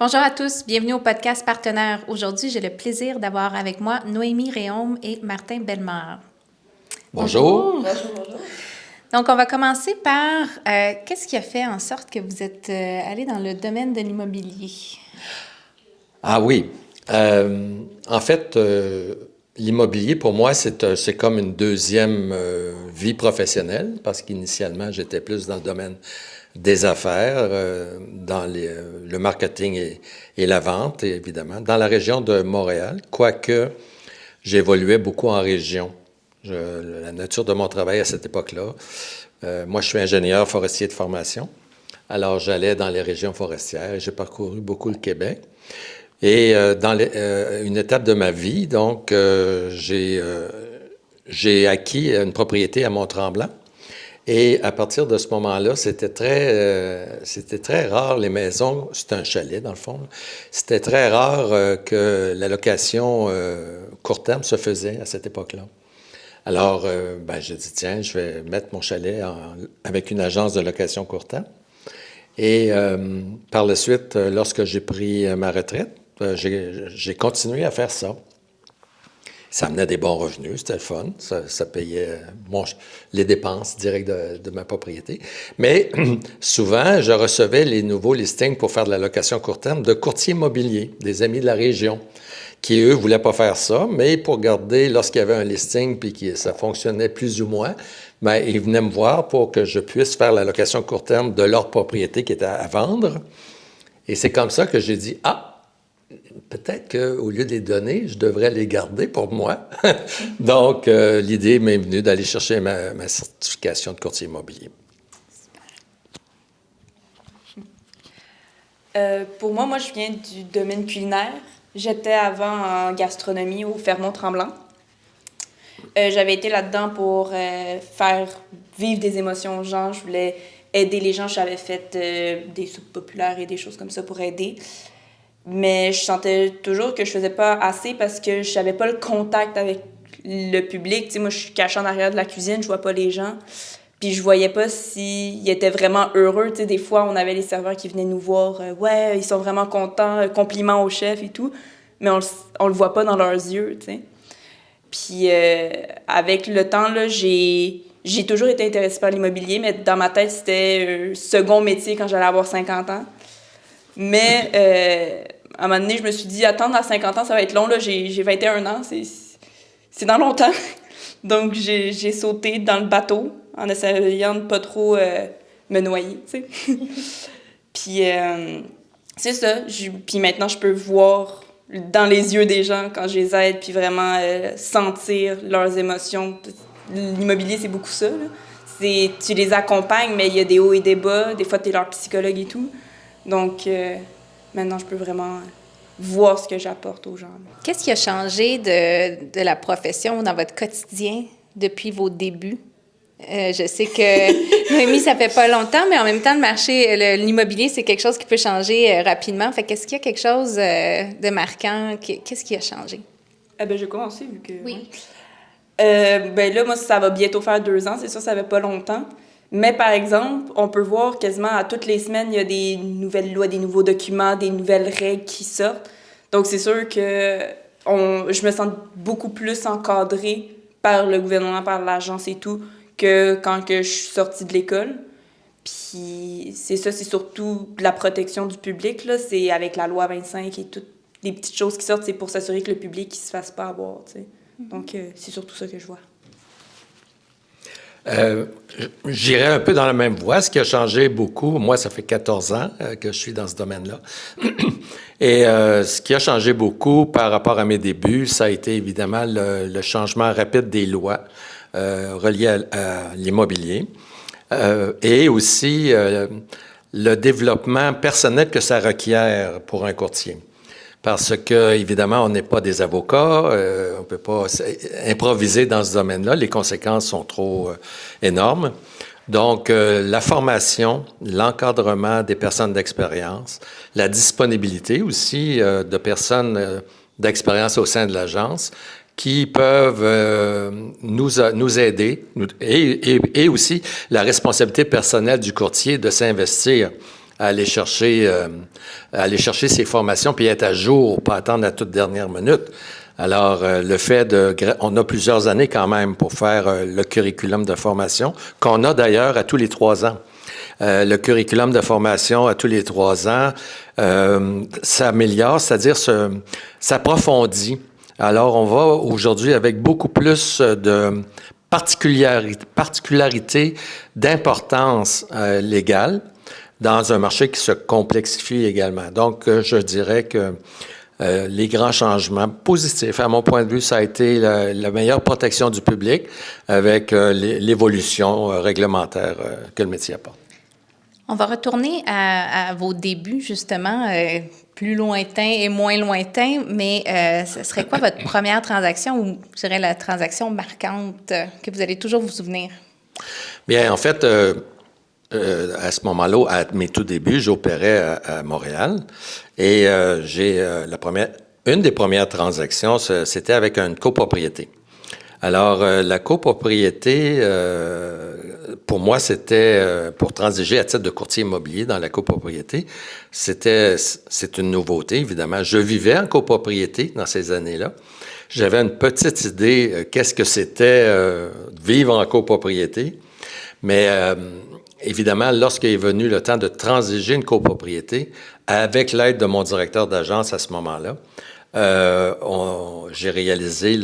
Bonjour à tous, bienvenue au podcast Partenaire. Aujourd'hui, j'ai le plaisir d'avoir avec moi Noémie Réaume et Martin Bellemare. Bonjour. Bonjour. Donc, on va commencer par qu'est-ce qui a fait en sorte que vous êtes allé dans le domaine de l'immobilier? Ah oui. En fait, l'immobilier, pour moi, c'est comme une deuxième vie professionnelle parce qu'initialement, j'étais plus dans le domaine des affaires, dans le marketing et la vente, évidemment, dans la région de Montréal, quoique j'évoluais beaucoup en région. La nature de mon travail à cette époque-là, moi, je suis ingénieur forestier de formation. Alors, j'allais dans les régions forestières et j'ai parcouru beaucoup le Québec. Et dans une étape de ma vie, donc, j'ai acquis une propriété à Mont-Tremblant. Et à partir de ce moment-là, c'était très rare, les maisons, c'était un chalet dans le fond, c'était très rare que la location court terme se faisait à cette époque-là. Alors, j'ai dit, tiens, je vais mettre mon chalet avec une agence de location court terme. Et par la suite, lorsque j'ai pris ma retraite, j'ai continué à faire ça. Ça amenait des bons revenus, c'était le fun. Ça payait les dépenses directes de ma propriété. Mais souvent, je recevais les nouveaux listings pour faire de la location court terme de courtiers immobiliers, des amis de la région, qui, eux, ne voulaient pas faire ça, mais pour garder, lorsqu'il y avait un listing puis que ça fonctionnait plus ou moins, ils venaient me voir pour que je puisse faire la location court terme de leur propriété qui était à vendre. Et c'est comme ça que j'ai dit, peut-être qu'au lieu de les donner, je devrais les garder pour moi. Donc, l'idée m'est venue d'aller chercher ma certification de courtier immobilier. Pour moi, je viens du domaine culinaire. J'étais avant en gastronomie au Fermont-Tremblant. J'avais été là-dedans pour faire vivre des émotions aux gens. Je voulais aider les gens. J'avais fait des soupes populaires et des choses comme ça pour aider. Mais je sentais toujours que je faisais pas assez parce que je n'avais pas le contact avec le public. Tu sais, moi, je suis cachée en arrière de la cuisine, je vois pas les gens. Puis je voyais pas s'ils étaient vraiment heureux. Tu sais, des fois, on avait les serveurs qui venaient nous voir. Ouais, ils sont vraiment contents, compliments au chef et tout. Mais on le voit pas dans leurs yeux, tu sais. Puis avec le temps, là, j'ai toujours été intéressée par l'immobilier, mais dans ma tête, c'était un second métier quand j'allais avoir 50 ans. Mais à un moment donné, je me suis dit, attendre à 50 ans, ça va être long. Là, j'ai 21 ans, c'est dans longtemps. Donc, j'ai sauté dans le bateau en essayant de pas trop me noyer, tu sais. Puis, c'est ça. Puis maintenant, je peux voir dans les yeux des gens quand je les aide, puis vraiment sentir leurs émotions. L'immobilier, c'est beaucoup ça, là. Tu les accompagnes, mais il y a des hauts et des bas. Des fois, tu es leur psychologue et tout. Donc, maintenant, je peux vraiment voir ce que j'apporte aux gens. Qu'est-ce qui a changé de la profession dans votre quotidien depuis vos débuts? Je sais que, Noémie, ça fait pas longtemps, mais en même temps, le marché, l'immobilier, c'est quelque chose qui peut changer rapidement. Fait qu'est-ce qu'il y a quelque chose de marquant? Qu'est-ce qui a changé? Je vais commencer, vu que... Oui. Là, moi, ça va bientôt faire 2 ans. C'est sûr, ça fait pas longtemps. Mais par exemple, on peut voir quasiment à toutes les semaines, il y a des nouvelles lois, des nouveaux documents, des nouvelles règles qui sortent. Donc, c'est sûr que je me sens beaucoup plus encadrée par le gouvernement, par l'agence et tout, que quand que je suis sortie de l'école. Puis, c'est ça, c'est surtout la protection du public, là. C'est avec la loi 25 et toutes les petites choses qui sortent, c'est pour s'assurer que le public ne se fasse pas avoir, tu sais. Donc, c'est surtout ça que je vois. J'irais un peu dans la même voie. Ce qui a changé beaucoup, moi, ça fait 14 ans que je suis dans ce domaine-là. Et ce qui a changé beaucoup par rapport à mes débuts, ça a été évidemment le changement rapide des lois reliées à l'immobilier et aussi le développement personnel que ça requiert pour un courtier. Parce que, évidemment, on n'est pas des avocats, on ne peut pas improviser dans ce domaine-là, les conséquences sont trop énormes. Donc, la formation, l'encadrement des personnes d'expérience, la disponibilité aussi de personnes d'expérience au sein de l'agence qui peuvent nous aider et aussi la responsabilité personnelle du courtier de s'investir à aller chercher ses formations puis être à jour, pas attendre la toute dernière minute. Alors, le fait on a plusieurs années quand même pour faire le curriculum de formation, qu'on a d'ailleurs à tous les 3 ans. Le curriculum de formation à tous les 3 ans s'améliore, c'est-à-dire s'approfondit. Alors, on va aujourd'hui avec beaucoup plus de particularités d'importance légale dans un marché qui se complexifie également. Donc, je dirais que les grands changements positifs, à mon point de vue, ça a été la meilleure protection du public avec l'évolution réglementaire que le métier apporte. On va retourner à vos débuts, justement, plus lointains et moins lointains, mais ce serait quoi votre première transaction ou, je dirais, la transaction marquante que vous allez toujours vous souvenir? Bien, en fait, à ce moment-là, à mes tout débuts, j'opérais à Montréal et une des premières transactions, c'était avec une copropriété. Alors, la copropriété, pour moi, c'était pour transiger à titre de courtier immobilier dans la copropriété. C'est une nouveauté, évidemment. Je vivais en copropriété dans ces années-là. J'avais une petite idée qu'est-ce que c'était vivre en copropriété. Mais évidemment, lorsqu'il est venu le temps de transiger une copropriété, avec l'aide de mon directeur d'agence à ce moment-là, j'ai réalisé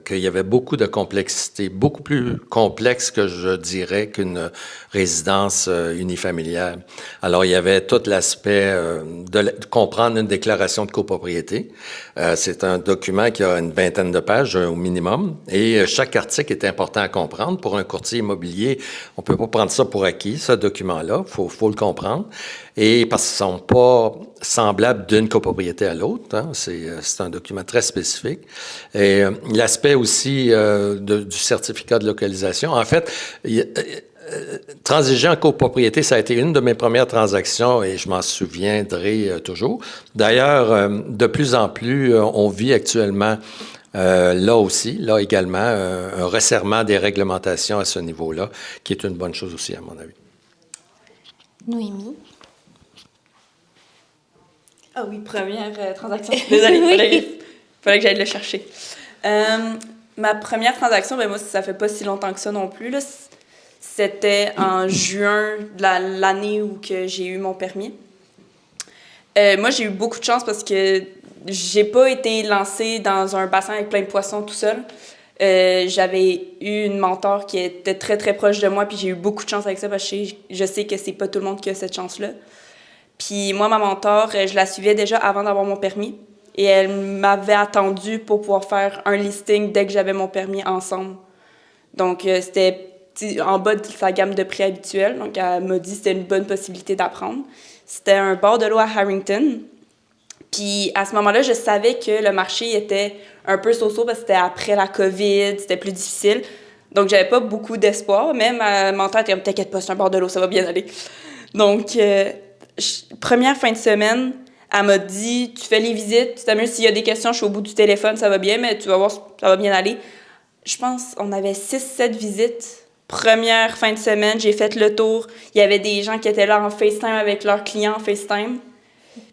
qu'il y avait beaucoup de complexité, beaucoup plus complexe que je dirais qu'une résidence unifamiliale. Alors, il y avait tout l'aspect de comprendre une déclaration de copropriété. C'est un document qui a une 20aine de pages au minimum et chaque article est important à comprendre. Pour un courtier immobilier, on peut pas prendre ça pour acquis, ce document-là. Faut le comprendre. Et parce qu'ils ne sont pas semblables d'une copropriété à l'autre, hein, c'est un document très spécifique. Et l'aspect aussi du certificat de localisation. En fait, transiger en copropriété, ça a été une de mes premières transactions et je m'en souviendrai toujours. D'ailleurs, de plus en plus, on vit actuellement là également, un resserrement des réglementations à ce niveau-là, qui est une bonne chose aussi, à mon avis. Noémie? Ah oui, première transaction. Désolée, fallait que j'aille le chercher. Ma première transaction, ben moi, ça fait pas si longtemps que ça non plus, là. C'était en juin de l'année où que j'ai eu mon permis. Moi, j'ai eu beaucoup de chance parce que j'ai pas été lancée dans un bassin avec plein de poissons tout seul. J'avais eu une mentor qui était très, très proche de moi, puis j'ai eu beaucoup de chance avec ça parce que je sais que c'est pas tout le monde qui a cette chance-là. Puis moi, ma mentor, je la suivais déjà avant d'avoir mon permis et elle m'avait attendue pour pouvoir faire un listing dès que j'avais mon permis ensemble. Donc, c'était en bas de sa gamme de prix habituelle. Donc, elle m'a dit que c'était une bonne possibilité d'apprendre. C'était un bord de l'eau à Harrington. Puis, à ce moment-là, je savais que le marché était un peu so-so parce que c'était après la COVID, c'était plus difficile. Donc, j'avais pas beaucoup d'espoir, mais ma mentor était comme « T'inquiète pas, c'est un bord de l'eau, ça va bien aller. » Donc, première fin de semaine, elle m'a dit « Tu fais les visites, tu t'amuses, s'il y a des questions, je suis au bout du téléphone, ça va bien, mais tu vas voir, ça va bien aller. » Je pense qu'on avait 6-7 visites. Première fin de semaine, j'ai fait le tour. Il y avait des gens qui étaient là en FaceTime avec leurs clients en FaceTime.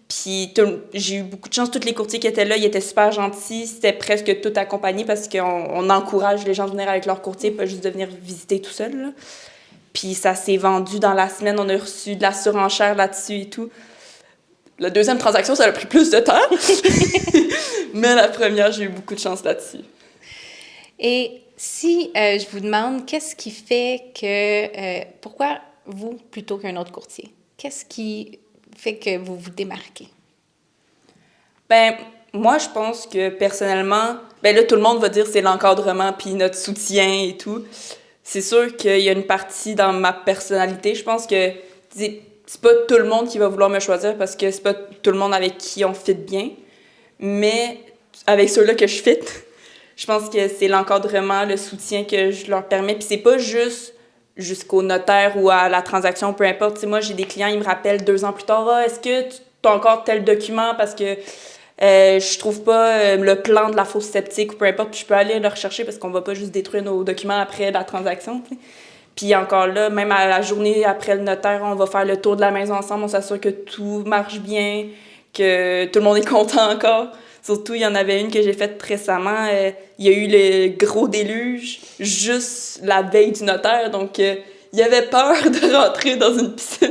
Puis j'ai eu beaucoup de chance. Tous les courtiers qui étaient là, ils étaient super gentils. C'était presque tout accompagné parce qu'on encourage les gens à venir avec leur courtier, pas juste de venir visiter tout seul, là. Puis ça s'est vendu dans la semaine. On a reçu de la surenchère là-dessus et tout. La deuxième transaction, ça a pris plus de temps. Mais la première, j'ai eu beaucoup de chance là-dessus. Et si je vous demande, qu'est-ce qui fait que... pourquoi vous plutôt qu'un autre courtier? Qu'est-ce qui fait que vous vous démarquez? Ben moi, je pense que personnellement, ben là, tout le monde va dire c'est l'encadrement puis notre soutien et tout. C'est sûr qu'il y a une partie dans ma personnalité. Je pense que c'est pas tout le monde qui va vouloir me choisir parce que c'est pas tout le monde avec qui on fit bien. Mais avec ceux-là que je fit, je pense que c'est l'encadrement, le soutien que je leur permets. Puis c'est pas juste jusqu'au notaire ou à la transaction, peu importe. T'sais, moi, j'ai des clients, ils me rappellent 2 ans plus tard, « Ah, est-ce que tu as encore tel document parce que je trouve pas le plan de la fosse septique ou peu importe. » Puis je peux aller le rechercher parce qu'on va pas juste détruire nos documents après la transaction. T'sais. Puis encore là, même à la journée après le notaire, on va faire le tour de la maison ensemble, on s'assure que tout marche bien, que tout le monde est content encore. Surtout, il y en avait une que j'ai faite récemment. Il y a eu le gros déluge juste la veille du notaire, donc il y avait peur de rentrer dans une piscine.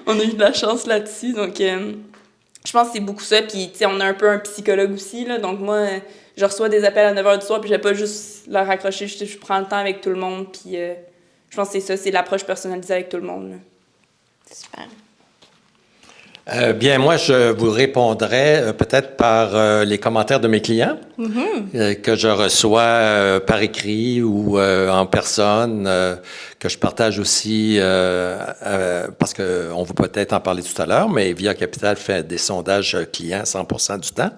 On a eu de la chance là-dessus, donc je pense que c'est beaucoup ça. Puis, tu sais, on a un peu un psychologue aussi, là, donc moi, je reçois des appels à 9h du soir, puis je vais pas juste leur raccrocher, je prends le temps avec tout le monde, puis je pense que c'est ça, c'est l'approche personnalisée avec tout le monde. Là. Super. Bien, moi, je vous répondrai peut-être par les commentaires de mes clients que je reçois par écrit ou en personne, que je partage aussi parce qu'on va peut-être en parler tout à l'heure, mais Via Capital fait des sondages clients 100% du temps.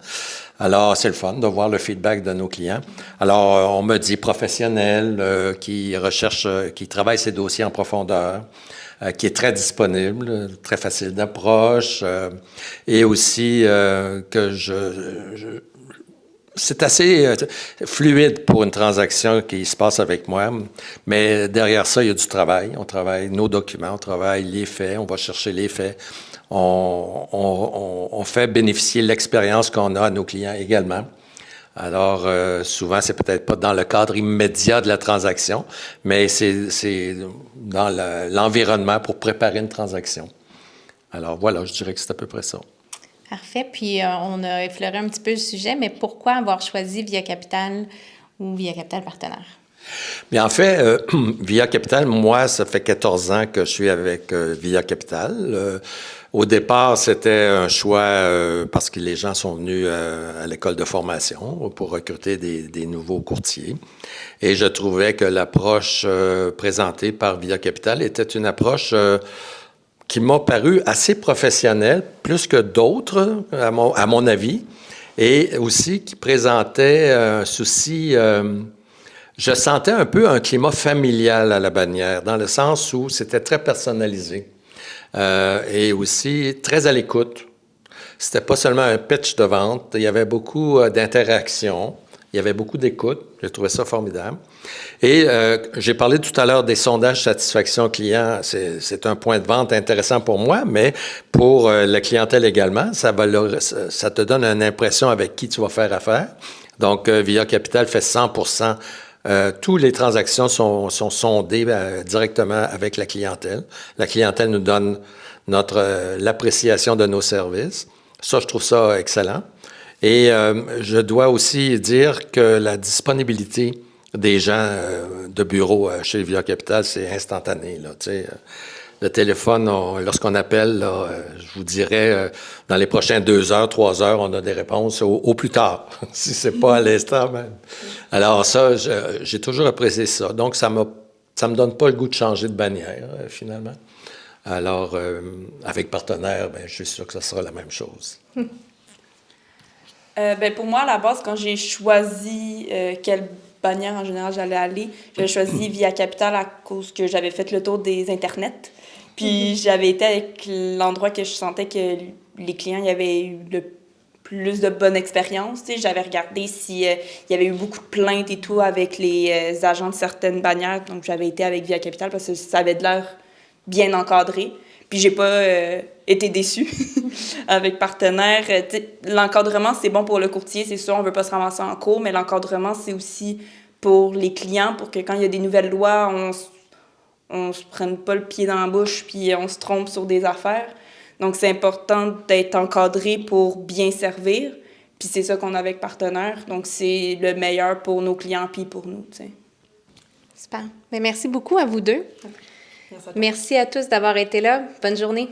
Alors, c'est le fun de voir le feedback de nos clients. Alors, on me dit professionnel qui recherche, qui travaille ses dossiers en profondeur. Qui est très disponible, très facile d'approche, et aussi que c'est assez fluide pour une transaction qui se passe avec moi, mais derrière ça, il y a du travail. On travaille nos documents, on travaille les faits, on va chercher les faits. On fait bénéficier l'expérience qu'on a à nos clients également. Alors, souvent, c'est peut-être pas dans le cadre immédiat de la transaction, mais c'est dans l'environnement pour préparer une transaction. Alors, voilà, je dirais que c'est à peu près ça. Parfait. Puis, on a effleuré un petit peu le sujet, mais pourquoi avoir choisi Via Capital ou Via Capital Partenaire? Bien, en fait, Via Capital, moi, ça fait 14 ans que je suis avec Via Capital. Au départ, c'était un choix parce que les gens sont venus à l'école de formation pour recruter des nouveaux courtiers. Et je trouvais que l'approche présentée par Via Capital était une approche qui m'a paru assez professionnelle, plus que d'autres, à mon avis, et aussi qui présentait un souci... je sentais un peu un climat familial à la bannière, dans le sens où c'était très personnalisé et aussi très à l'écoute. C'était pas seulement un pitch de vente, il y avait beaucoup d'interaction, il y avait beaucoup d'écoute. J'ai trouvé ça formidable. Et j'ai parlé tout à l'heure des sondages satisfaction client. C'est un point de vente intéressant pour moi, mais pour la clientèle également, ça te donne une impression avec qui tu vas faire affaire. Donc, Via Capital fait 100%. Toutes les transactions sont sondées directement avec la clientèle. La clientèle nous donne l'appréciation de nos services. Ça, je trouve ça excellent. Et je dois aussi dire que la disponibilité des gens de bureau chez Via Capital, c'est instantané. Là, le téléphone, lorsqu'on appelle, là, je vous dirais, dans les prochains 2 heures, 3 heures, on a des réponses au plus tard, si c'est pas à l'instant même. Alors ça, j'ai toujours apprécié ça. Donc, ça me donne pas le goût de changer de bannière, finalement. Alors, avec Partenaire, je suis sûr que ça sera la même chose. Pour moi, à la base, quand j'ai choisi quelle bannière en général j'allais aller, j'ai choisi Via Capital à cause que j'avais fait le tour des internets. Puis j'avais été avec l'endroit que je sentais que les clients y avaient eu le plus de bonne expérience. J'avais regardé s'il y avait eu beaucoup de plaintes et tout avec les agents de certaines bannières. Donc j'avais été avec Via Capital parce que ça avait de l'air bien encadré. Puis j'ai pas été déçue avec Partenaire. L'encadrement, c'est bon pour le courtier, c'est sûr, on veut pas se ramasser en cours, mais l'encadrement, c'est aussi pour les clients, pour que quand il y a des nouvelles lois, on se prenne pas le pied dans la bouche puis on se trompe sur des affaires. Donc, c'est important d'être encadré pour bien servir. Puis c'est ça qu'on a avec Partenaire. Donc, c'est le meilleur pour nos clients puis pour nous, tu sais. Super. Mais merci beaucoup à vous deux. Merci à tous d'avoir été là. Bonne journée.